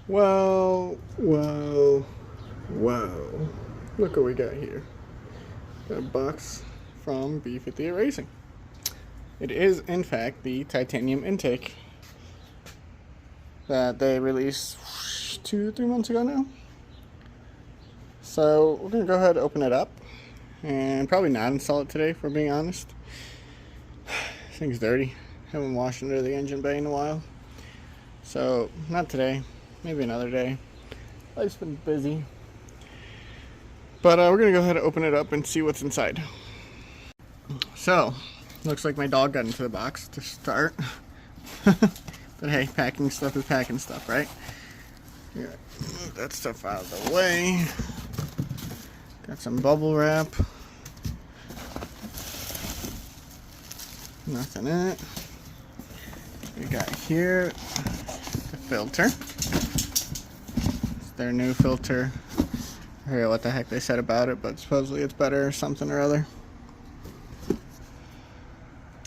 Well, well, well. Look what we got here. Got a box from B58 Racing. It is, in fact, the titanium intake that they released 2-3 months ago now. So we're going to go ahead and open it up and probably not install it today, if we're being honest. This thing's dirty. Haven't washed under the engine bay in a while. So, not today. Maybe another day. Life's been busy. But we're going to go ahead and open it up and see what's inside. So, looks like my dog got into the box to start. But hey, packing stuff is packing stuff, right? Yeah, move that stuff out of the way. Got some bubble wrap. Nothing in it. We got here the filter. It's their new filter. I forget what the heck they said about it, but supposedly it's better or something or other.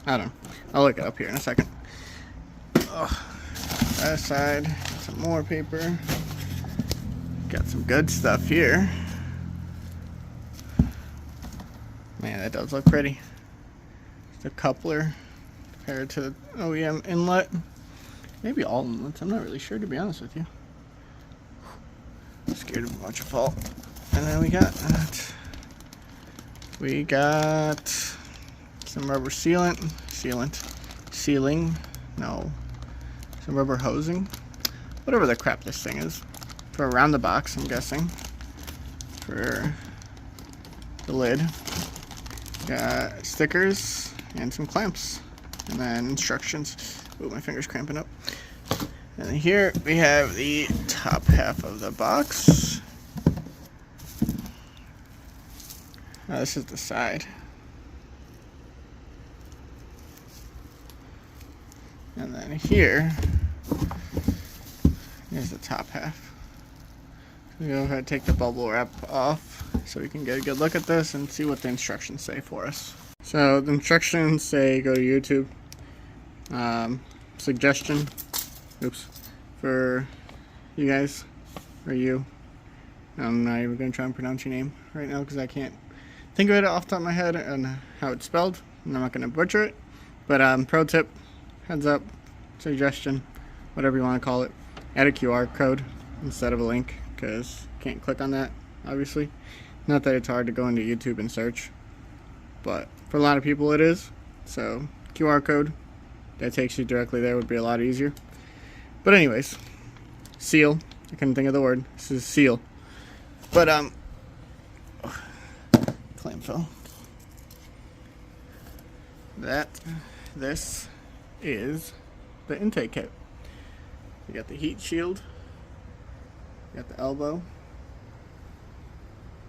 I don't know. I'll look it up here in a second. That side, got some more paper. Got some good stuff here. Man, that does look pretty. It's a coupler compared to the OEM inlet. Maybe all inlets. I'm not really sure, to be honest with you. I'm scared of a bunch of fault. And then we got that. We got some rubber sealing. No. Some rubber hosing. Whatever the crap this thing is. For around the box, I'm guessing. For the lid. Got stickers and some clamps. And then instructions. Ooh, my finger's cramping up. And then here we have the top half of the box. This is the side. And then here is the top half. So we go ahead and take the bubble wrap off so we can get a good look at this and see what the instructions say for us. So the instructions say go to YouTube. Suggestion, for you guys, or you. I'm not even going to try and pronounce your name right now because I can't think of it off the top of my head and how it's spelled, and I'm not going to butcher it. But pro tip, heads up, suggestion, whatever you want to call it, add a QR code instead of a link because you can't click on that, obviously. Not that it's hard to go into YouTube and search, but for a lot of people it is. So QR code that takes you directly there would be a lot easier. But anyways, seal. I couldn't think of the word. This is seal. But clamp fell. This is the intake kit. You got the heat shield. You got the elbow.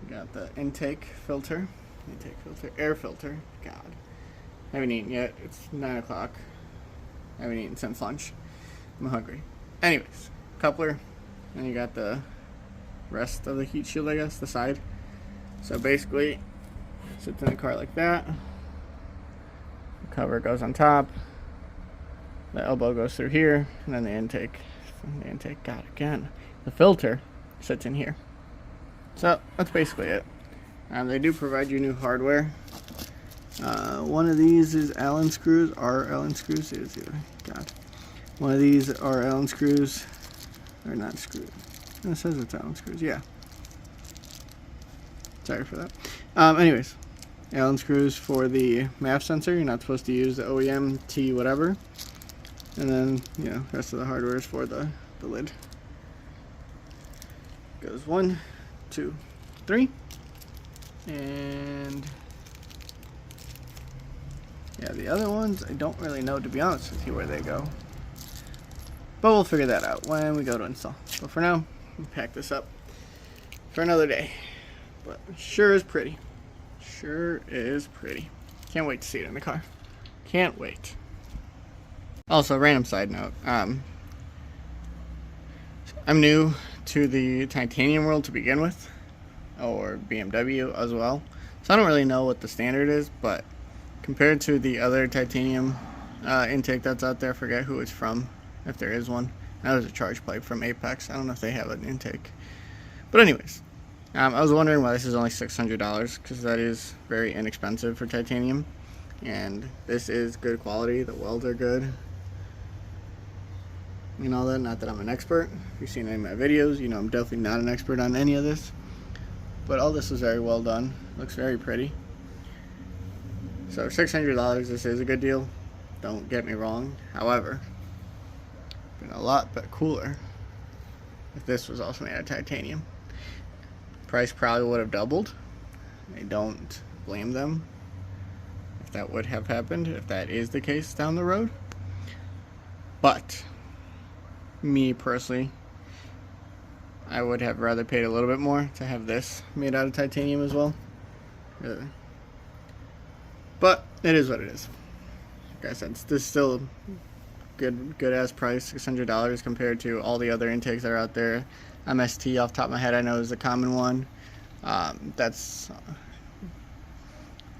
You got the intake filter. Air filter. God. I haven't eaten yet. It's 9 o'clock. I haven't eaten since lunch. I'm hungry. Anyways, coupler. And you got the rest of the heat shield, I guess, the side. So basically, it sits in the car like that. The cover goes on top. The elbow goes through here. And then the intake, the filter sits in here. So that's basically it. They do provide you new hardware. One of these is Allen screws, One of these are Allen screws, or not screws. It says it's Allen screws, yeah. Sorry for that. Anyways, Allen screws for the MAF sensor. You're not supposed to use the OEM T whatever. And then, the rest of the hardware is for the lid. Goes 1, 2, 3. And yeah, the other ones, I don't really know, to be honest with you, where they go. But we'll figure that out when we go to install. But for now, we'll pack this up for another day. But it sure is pretty. Sure is pretty. Can't wait to see it in the car. Can't wait. Also, random side note. I'm new to the titanium world to begin with. Or BMW as well. So I don't really know what the standard is, but compared to the other titanium intake that's out there, I forget who it's from, if there is one. That was a charge pipe from Apex. I don't know if they have an intake. But anyways, I was wondering why this is only $600, because that is very inexpensive for titanium. And this is good quality. The welds are good. And all that. Not that I'm an expert. If you've seen any of my videos, you know I'm definitely not an expert on any of this. But all this was very well done. Looks very pretty. So $600, this is a good deal. Don't get me wrong. However, been a lot but cooler if this was also made out of titanium. Price probably would have doubled. I don't blame them if that would have happened, if that is the case down the road. But me personally, I would have rather paid a little bit more to have this made out of titanium as well. But it is what it is. Like I said, this is still good ass price, $600 compared to all the other intakes that are out there. MST off the top of my head I know is a common one. That's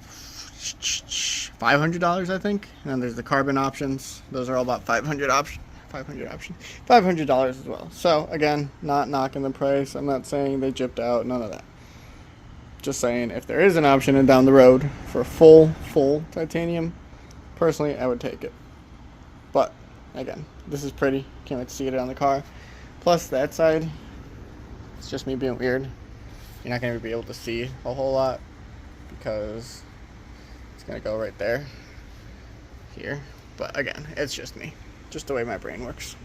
$500 I think. And then there's the carbon options. Those are all about $500 as well. So again, not knocking the price. I'm not saying they gypped out, none of that. Just saying, if there is an option and down the road for full titanium, personally I would take it. But again, this is pretty. Can't wait to see it on the car. Plus that side, it's just me being weird. You're not going to be able to see a whole lot because it's going to go right there, here. But again, it's just me. Just the way my brain works.